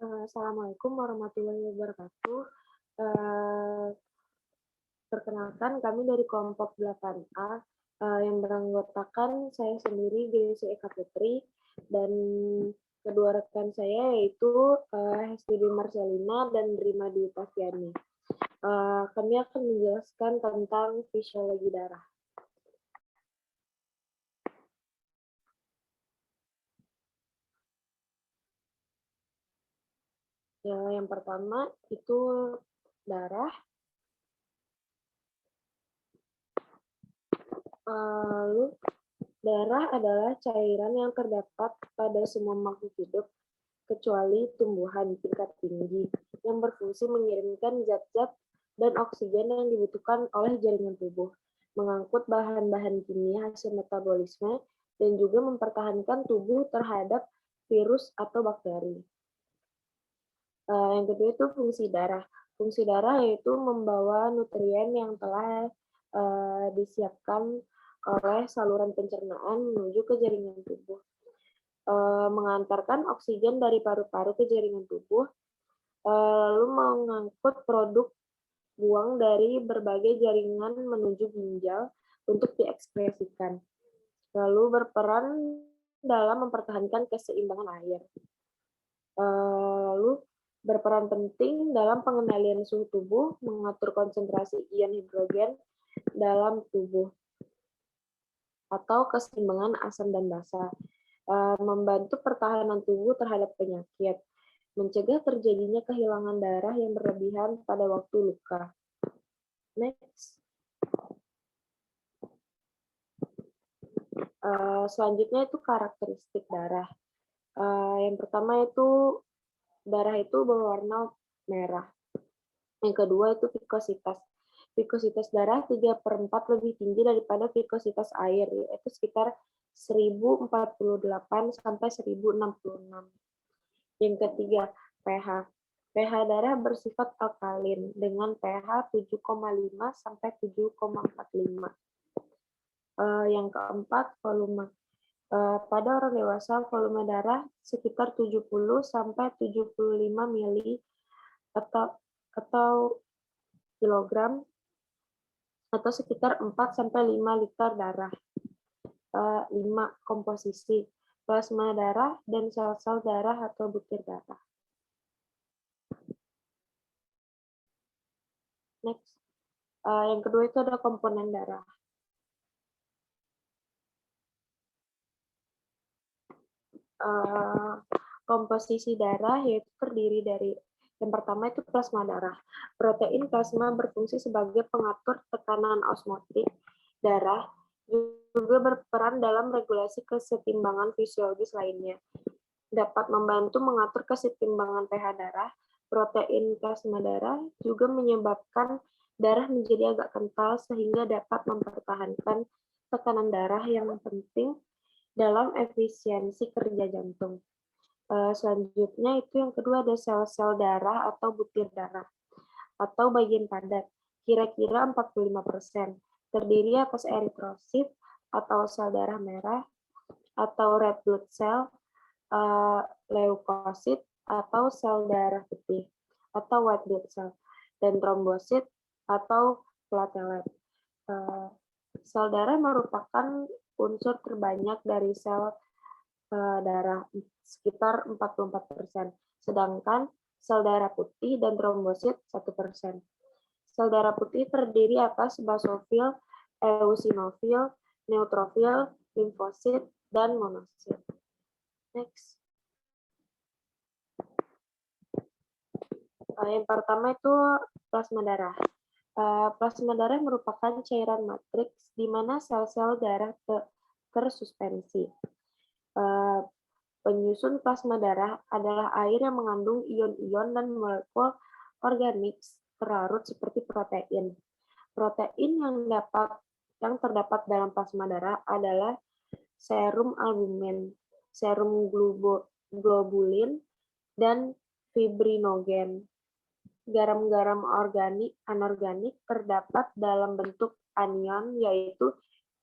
Assalamualaikum warahmatullahi wabarakatuh. Eh, Perkenalkan, kami dari kelompok 8A yang beranggotakan saya sendiri, Grace Eka Putri, dan kedua rekan saya yaitu Hesti Marcelina dan Rima Dwi Tafiani. Kami akan menjelaskan tentang fisiologi darah. Yang pertama itu darah. Lalu darah adalah cairan yang terdapat pada semua makhluk hidup kecuali tumbuhan tingkat tinggi yang berfungsi mengirimkan zat-zat dan oksigen yang dibutuhkan oleh jaringan tubuh, mengangkut bahan-bahan kimia hasil metabolisme, dan juga mempertahankan tubuh terhadap virus atau bakteri. Yang kedua itu fungsi darah. Fungsi darah yaitu membawa nutrien yang telah disiapkan oleh saluran pencernaan menuju ke jaringan tubuh, mengantarkan oksigen dari paru-paru ke jaringan tubuh, lalu mengangkut produk buang dari berbagai jaringan menuju ginjal untuk diekspresikan, lalu berperan dalam mempertahankan keseimbangan air. Lalu berperan penting dalam pengendalian suhu tubuh, mengatur konsentrasi ion hidrogen dalam tubuh, atau keseimbangan asam dan basa, membantu pertahanan tubuh terhadap penyakit, mencegah terjadinya kehilangan darah yang berlebihan pada waktu luka. Next. Selanjutnya itu karakteristik darah. Yang pertama itu darah itu berwarna merah. Yang kedua itu vikositas. Vikositas darah 3/4 lebih tinggi daripada vikositas air, yaitu sekitar 1048 sampai 1066. Yang ketiga, pH. pH darah bersifat alkalin dengan pH 7,5 sampai 7,45. Yang keempat, volume. Pada orang dewasa, volume darah sekitar 70 sampai 75 mili atau kilogram, atau sekitar 4 sampai 5 liter darah. 5. Komposisi plasma darah dan sel-sel darah atau butir darah. Next. Yang kedua itu ada komponen darah. Komposisi darah yaitu terdiri dari yang pertama itu plasma darah. Protein plasma berfungsi sebagai pengatur tekanan osmotik darah, juga berperan dalam regulasi kesetimbangan fisiologis lainnya. Dapat membantu mengatur kesetimbangan pH darah. Protein plasma darah juga menyebabkan darah menjadi agak kental sehingga dapat mempertahankan tekanan darah yang penting dalam efisiensi kerja jantung. Selanjutnya itu yang kedua ada sel-sel darah atau butir darah atau bagian padat, kira-kira 45%, terdiri atas eritrosit atau sel darah merah, atau red blood cell, leukosit atau sel darah putih, atau white blood cell, dan trombosit atau platelet. Sel darah merupakan unsur terbanyak dari sel darah, sekitar 44%, sedangkan sel darah putih dan trombosit 1%. Sel darah putih terdiri atas basofil, eosinofil, neutrofil, limfosit, dan monosit. Next. Yang pertama itu plasma darah. Plasma darah merupakan cairan matriks di mana sel-sel darah tersuspensi. Penyusun plasma darah adalah air yang mengandung ion-ion dan molekul organik terlarut seperti protein. Protein yang terdapat dalam plasma darah adalah serum albumin, serum globulin, dan fibrinogen. Garam-garam organik anorganik terdapat dalam bentuk anion, yaitu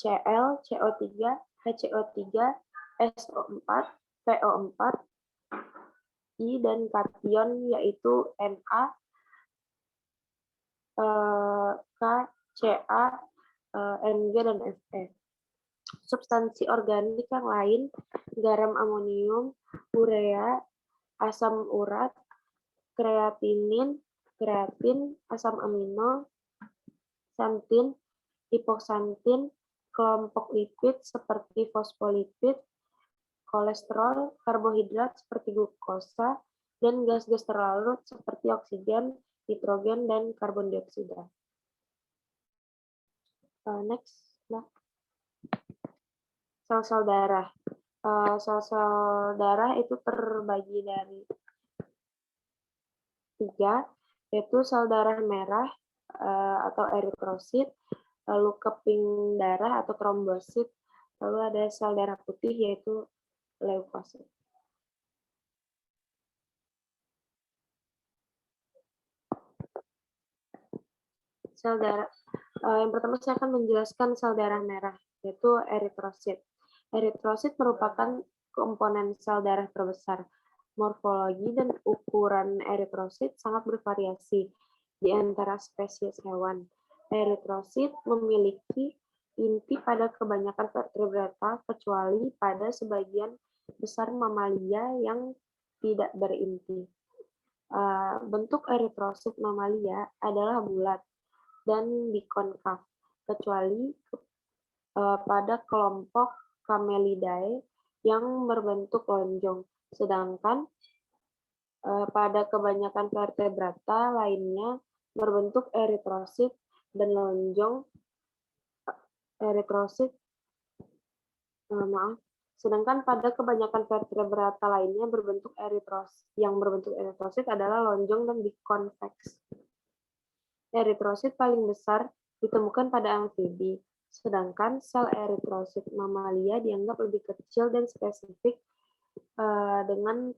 Cl, CO3, HCO3, SO4, PO4, dan kation yaitu Na, K, Ca, Mg, dan Fe. Substansi organik yang lain, garam amonium, urea, asam urat, kreatin, asam amino, xantin, hipoksantin, kelompok lipid seperti fosfolipid, kolesterol, karbohidrat seperti glukosa, dan gas-gas terlarut seperti oksigen, nitrogen, dan karbon dioksida. Next. Sel-sel darah. Sel-sel darah itu terbagi dari 3, yaitu sel darah merah atau eritrosit, lalu keping darah atau trombosit, lalu ada sel darah putih yaitu leukosit. Sel darah yang pertama saya akan menjelaskan sel darah merah yaitu eritrosit. Eritrosit merupakan komponen sel darah terbesar. Morfologi dan ukuran eritrosit sangat bervariasi di antara spesies hewan. Eritrosit memiliki inti pada kebanyakan vertebrata kecuali pada sebagian besar mamalia yang tidak berinti. Bentuk eritrosit mamalia adalah bulat dan bikonkav, kecuali pada kelompok Camelidae yang berbentuk lonjong, sedangkan pada kebanyakan vertebrata lainnya berbentuk eritrosit dan lonjong. Sedangkan pada kebanyakan vertebrata lainnya berbentuk eritrosit adalah lonjong dan bikonveks. Eritrosit paling besar ditemukan pada amfibi, sedangkan sel eritrosit mamalia dianggap lebih kecil dan spesifik dengan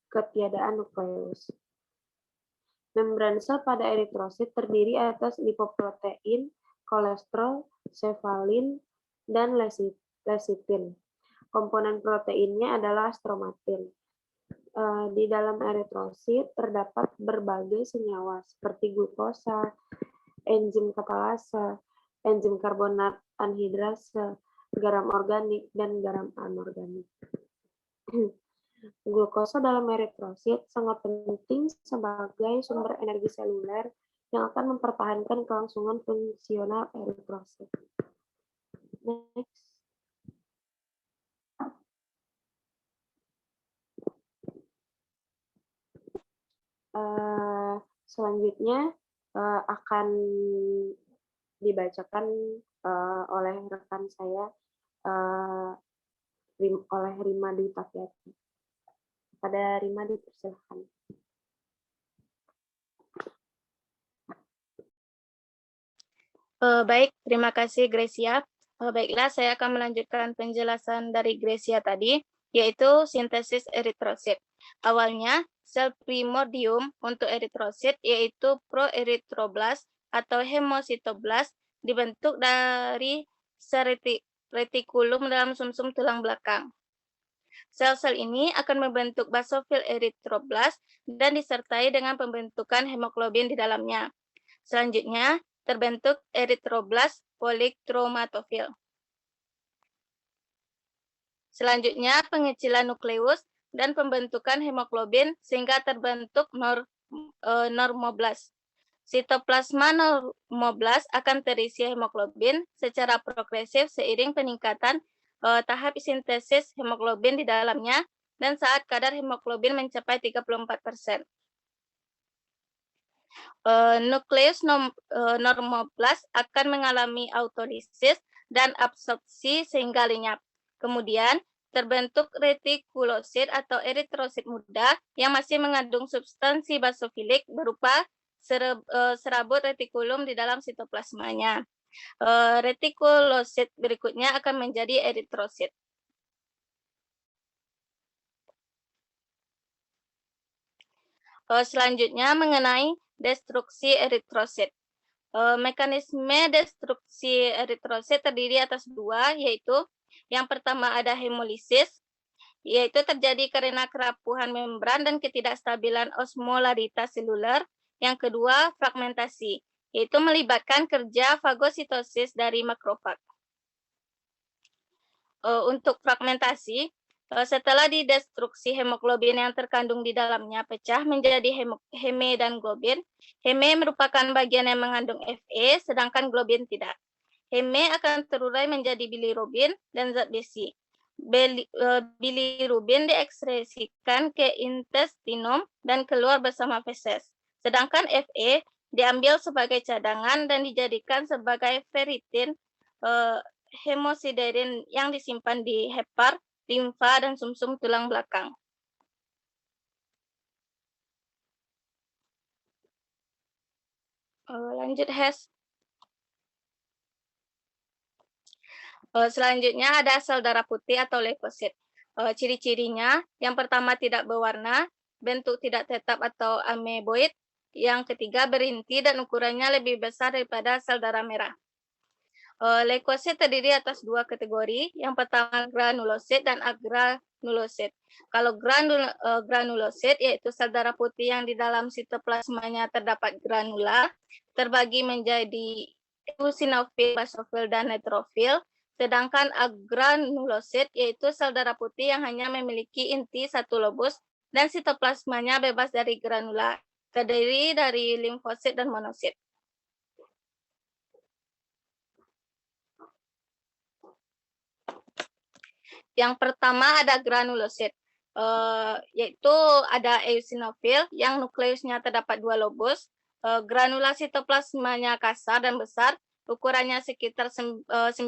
ketiadaan nukleus. Membran sel pada eritrosit terdiri atas lipoprotein, kolesterol, cefalin, dan lecitin. Komponen proteinnya adalah stromatin. Di dalam eritrosit terdapat berbagai senyawa seperti glukosa, enzim katalase, enzim karbonat anhidrase, garam organik, dan garam anorganik. Glukosa dalam eritrosit sangat penting sebagai sumber energi seluler yang akan mempertahankan kelangsungan fungsional eritrosit. Next. Selanjutnya akan dibacakan oleh rekan saya, oleh Rima Dwi Tafiati. Pada Rima, dipersilakan. Baik, terima kasih Gracia. Baiklah, saya akan melanjutkan penjelasan dari Gracia tadi, yaitu sintesis eritrosit. Awalnya, sel primordium untuk eritrosit yaitu proeritroblast atau hemositoblast dibentuk dari retikulum dalam sumsum tulang belakang. Sel-sel ini akan membentuk basofil eritroblast dan disertai dengan pembentukan hemoglobin di dalamnya. Selanjutnya, terbentuk eritroblast polikromatofil. Selanjutnya, pengecilan nukleus dan pembentukan hemoglobin sehingga terbentuk normoblast. Sitoplasma normoblast akan terisi hemoglobin secara progresif seiring peningkatan tahap sintesis hemoglobin di dalamnya dan saat kadar hemoglobin mencapai 34%. Nukleus normoblast akan mengalami autolisis dan absorpsi sehingga lenyap. Kemudian terbentuk retikulosit atau eritrosit muda yang masih mengandung substansi basofilik berupa serabut retikulum di dalam sitoplasmanya. Retikulosit berikutnya akan menjadi eritrosit. Selanjutnya mengenai destruksi eritrosit. Mekanisme destruksi eritrosit terdiri atas 2, yaitu yang pertama ada hemolisis, yaitu terjadi karena kerapuhan membran dan ketidakstabilan osmolaritas seluler. Yang kedua, fragmentasi, yaitu melibatkan kerja fagositosis dari makrofag. Untuk fragmentasi, setelah didestruksi hemoglobin yang terkandung di dalamnya pecah menjadi heme dan globin. Heme merupakan bagian yang mengandung Fe, sedangkan globin tidak. Heme akan terurai menjadi bilirubin dan zat besi. Bilirubin diekskresikan ke intestinum dan keluar bersama feses. Sedangkan Fe diambil sebagai cadangan dan dijadikan sebagai ferritin hemosiderin yang disimpan di hepar, limfa, dan sumsum tulang belakang. Lanjut, Hes. Selanjutnya ada sel darah putih atau leukosit. Ciri-cirinya, yang pertama tidak berwarna, bentuk tidak tetap atau ameboid, yang ketiga berinti dan ukurannya lebih besar daripada sel darah merah. Leukosit terdiri atas dua kategori, yang pertama granulosit dan agranulosit. Kalau granulosit yaitu sel darah putih yang di dalam sitoplasmanya terdapat granula, terbagi menjadi eosinofil, basofil, dan neutrofil. Sedangkan agranulosit yaitu sel darah putih yang hanya memiliki inti satu lobus dan sitoplasmanya bebas dari granula, terdiri dari limfosit dan monosit. Yang pertama ada granulosit, yaitu ada eosinofil yang nukleusnya terdapat dua lobus, granula sitoplasmanya kasar dan besar, ukurannya sekitar 9-12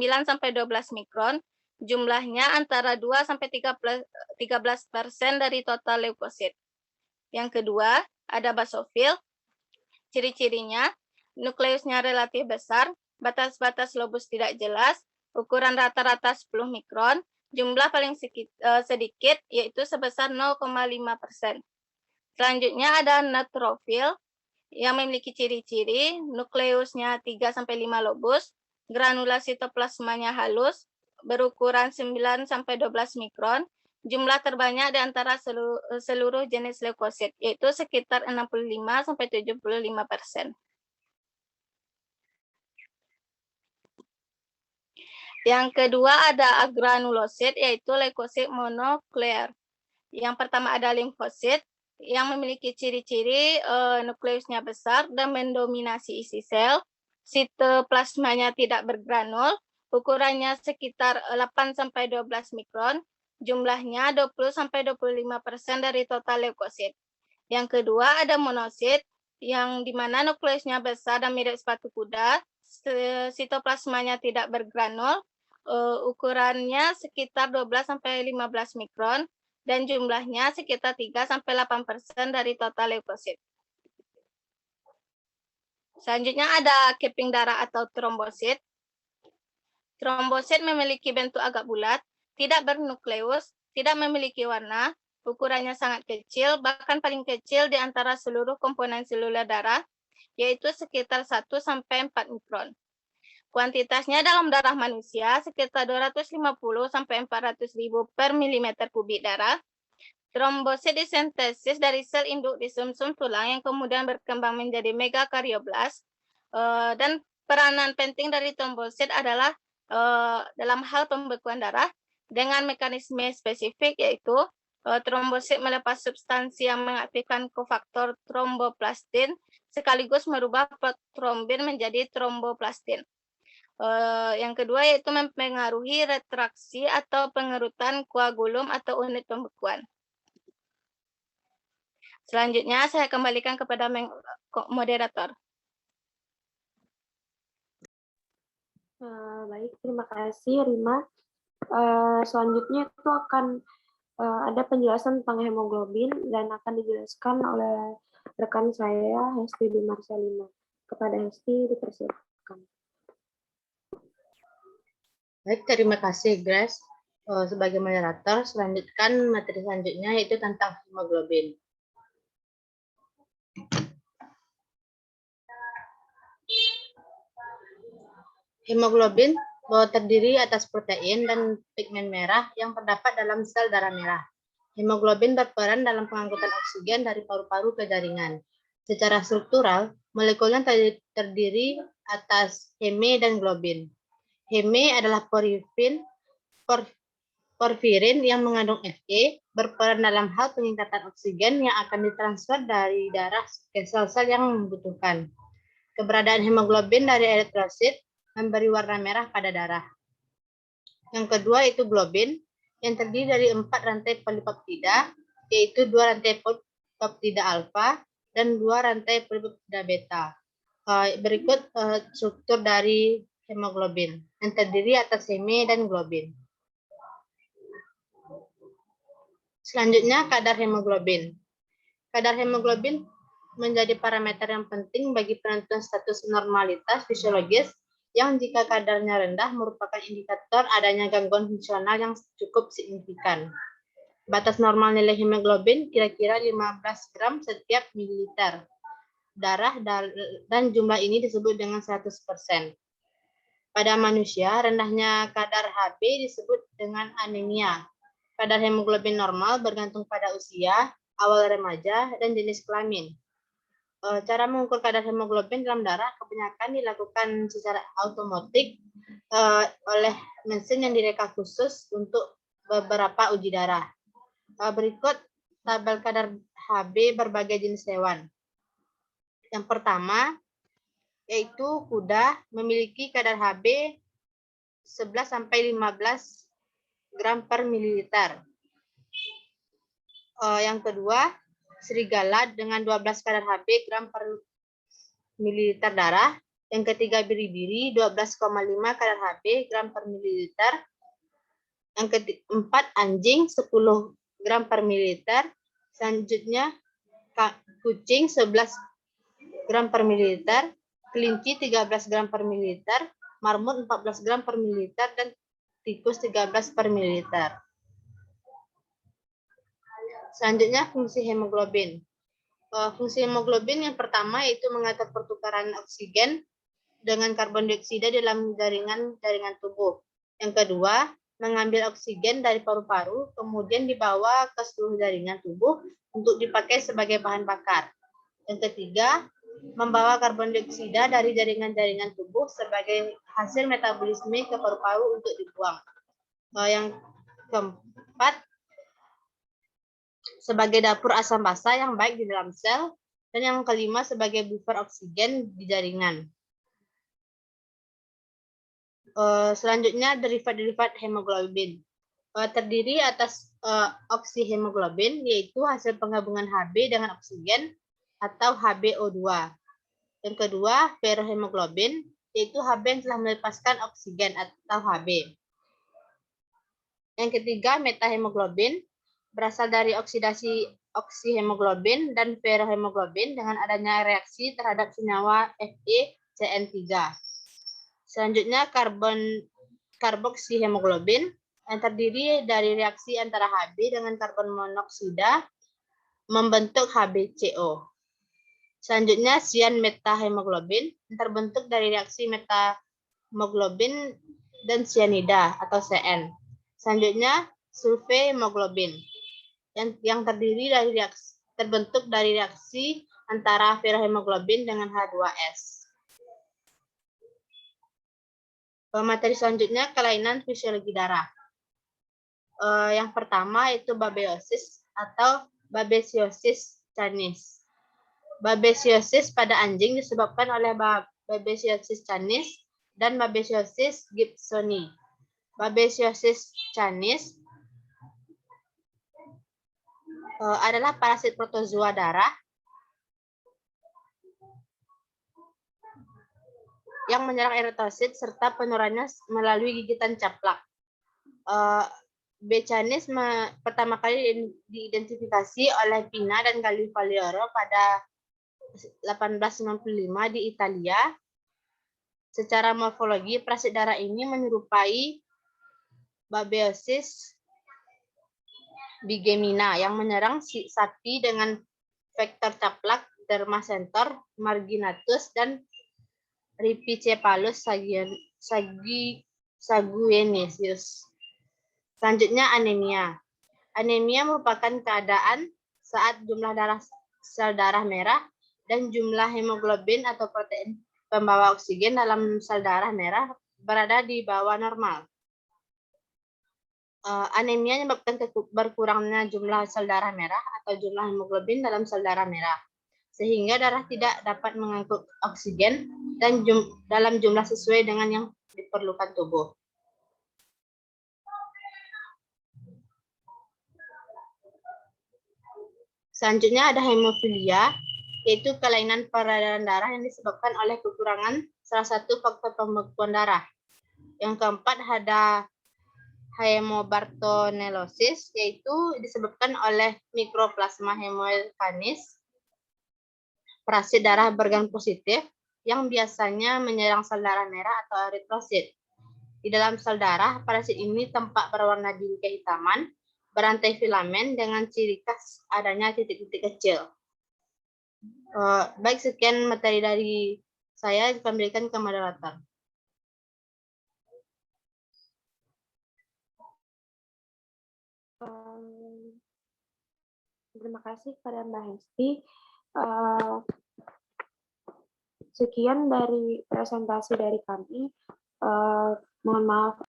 mikron, jumlahnya antara 2-13% dari total leukosit. Yang kedua, ada basofil. Ciri-cirinya, nukleusnya relatif besar, batas-batas lobus tidak jelas, ukuran rata-rata 10 mikron, jumlah paling sedikit yaitu sebesar 0,5%. Selanjutnya ada neutrofil yang memiliki ciri-ciri nukleusnya 3-5 lobus, granula sitoplasmanya halus, berukuran 9-12 mikron, jumlah terbanyak di antara seluruh jenis leukosit, yaitu sekitar 65-75%. Yang kedua ada agranulosit, yaitu leukosit monoklear. Yang pertama ada limfosit, yang memiliki ciri-ciri nukleusnya besar dan mendominasi isi sel, sitoplasmanya tidak bergranul, ukurannya sekitar 8-12 mikron, jumlahnya 20-25% dari total leukosit. Yang kedua ada monosit, yang dimana nukleusnya besar dan mirip sepatu kuda, sitoplasmanya tidak bergranul, ukurannya sekitar 12-15 mikron, dan jumlahnya sekitar 3-8% dari total leukosit. Selanjutnya ada keping darah atau trombosit. Trombosit memiliki bentuk agak bulat, tidak bernukleus, tidak memiliki warna, ukurannya sangat kecil, bahkan paling kecil di antara seluruh komponen seluler darah, yaitu sekitar 1-4 mikron. Kuantitasnya dalam darah manusia sekitar 250-400.000 per milimeter kubik darah. Trombosit disintesis dari sel induk di sumsum tulang yang kemudian berkembang menjadi megakarioblast. Dan peranan penting dari trombosit adalah dalam hal pembekuan darah dengan mekanisme spesifik, yaitu trombosit melepas substansi yang mengaktifkan kofaktor tromboplastin sekaligus merubah trombin menjadi tromboplastin. Yang kedua yaitu mempengaruhi retraksi atau pengerutan koagulum atau unit pembekuan. Selanjutnya saya kembalikan kepada moderator. Baik, terima kasih Rima. Selanjutnya itu akan ada penjelasan tentang hemoglobin dan akan dijelaskan oleh rekan saya Hesti Dwi Marcelina. Kepada Hesti dipersilakan. Baik, terima kasih Grace. Sebagai moderator, selanjutkan materi selanjutnya yaitu tentang hemoglobin. Hemoglobin terdiri atas protein dan pigmen merah yang terdapat dalam sel darah merah. Hemoglobin berperan dalam pengangkutan oksigen dari paru-paru ke jaringan. Secara struktural, molekulnya terdiri atas heme dan globin. Heme adalah porfirin yang mengandung Fe, berperan dalam hal peningkatan oksigen yang akan ditransfer dari darah ke sel-sel yang membutuhkan. Keberadaan hemoglobin dari eritrosit memberi warna merah pada darah. Yang kedua itu globin, yang terdiri dari 4 rantai polipeptida, yaitu 2 rantai polipeptida alfa dan 2 rantai polipeptida beta. Berikut struktur dari hemoglobin, yang terdiri atas heme dan globin. Selanjutnya, kadar hemoglobin. Kadar hemoglobin menjadi parameter yang penting bagi penentuan status normalitas fisiologis yang jika kadarnya rendah merupakan indikator adanya gangguan fungsional yang cukup signifikan. Batas normal nilai hemoglobin kira-kira 15 gram setiap mililiter darah dan jumlah ini disebut dengan 100%. Pada manusia, rendahnya kadar Hb disebut dengan anemia. Kadar hemoglobin normal bergantung pada usia, awal remaja, dan jenis kelamin. Cara mengukur kadar hemoglobin dalam darah kebanyakan dilakukan secara otomatis oleh mesin yang direka khusus untuk beberapa uji darah. Berikut tabel kadar Hb berbagai jenis hewan. Yang pertama, yaitu kuda memiliki kadar Hb 11-15 gram per mililiter. Yang kedua, serigala dengan 12 kadar Hb gram per mililiter darah. Yang ketiga, biri-biri 12,5 kadar Hb gram per mililiter. Yang keempat, anjing 10 gram per mililiter. Selanjutnya, kucing 11 gram per mililiter, kelinci 13 gram per mililiter, marmut 14 gram per mililiter, dan tikus 13 per mililiter. Selanjutnya, fungsi hemoglobin. Fungsi hemoglobin yang pertama yaitu mengatur pertukaran oksigen dengan karbon dioksida dalam jaringan tubuh. Yang kedua, mengambil oksigen dari paru-paru, kemudian dibawa ke seluruh jaringan tubuh untuk dipakai sebagai bahan bakar. Yang ketiga, membawa karbon dioksida dari jaringan-jaringan tubuh sebagai hasil metabolisme ke paru-paru untuk dibuang. Yang keempat, sebagai dapur asam basa yang baik di dalam sel, dan yang kelima sebagai buffer oksigen di jaringan. Selanjutnya, derivat-derivat hemoglobin. Terdiri atas oksihemoglobin, yaitu hasil penggabungan Hb dengan oksigen atau HbO2. Yang kedua, ferrohemoglobin, yaitu Hb yang telah melepaskan oksigen atau Hb. Yang ketiga, metahemoglobin, berasal dari oksidasi oksihemoglobin dan ferrohemoglobin dengan adanya reaksi terhadap senyawa FeCN3. Selanjutnya, karboksihemoglobin yang terdiri dari reaksi antara Hb dengan karbon monoksida membentuk HbCO. Selanjutnya, sian metahemoglobin yang terbentuk dari reaksi metahemoglobin dan sianida atau Cn. Selanjutnya, sulfahemoglobin yang terdiri dari terbentuk dari reaksi antara ferrohemoglobin dengan H2S. Materi selanjutnya, kelainan fisiologi darah. Yang pertama itu babesiosis atau babesiosis canis. Babesiosis pada anjing disebabkan oleh babesiosis canis dan babesiosis gibsoni. Babesiosis canis adalah parasit protozoa darah yang menyerang eritrosit serta penururannya melalui gigitan caplak. B. canis pertama kali diidentifikasi oleh Pina dan Galli-Valiero pada 1895 di Italia. Secara morfologi, parasit darah ini menyerupai Babesiosis bigemina yang menyerang sapi dengan vektor caplak Dermacentor marginatus dan Ripicephalus sanguinesius. Selanjutnya anemia. Anemia merupakan keadaan saat jumlah sel darah merah dan jumlah hemoglobin atau protein pembawa oksigen dalam sel darah merah berada di bawah normal. Anemia menyebabkan berkurangnya jumlah sel darah merah atau jumlah hemoglobin dalam sel darah merah, sehingga darah tidak dapat mengangkut oksigen dan dalam jumlah sesuai dengan yang diperlukan tubuh. Selanjutnya ada hemofilia, yaitu kelainan peredaran darah yang disebabkan oleh kekurangan salah satu faktor pembekuan darah. Yang keempat ada hemobartonelosis, yaitu disebabkan oleh mikroplasma hemocanis, parasit darah bergen positif yang biasanya menyerang sel darah merah atau eritrosit. Di dalam sel darah, parasit ini tampak berwarna biru kehitaman, berantai filamen dengan ciri khas adanya titik-titik kecil. Baik, sekian materi dari saya, diberikan ke moderator. Terima kasih kepada Mbak Hesti. Sekian dari presentasi dari kami. Mohon maaf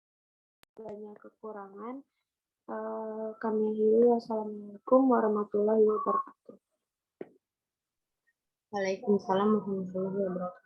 banyak kekurangan. Kami akhiri. Wassalamualaikum warahmatullahi wabarakatuh. Waalaikumsalam warahmatullahi wabarakatuh.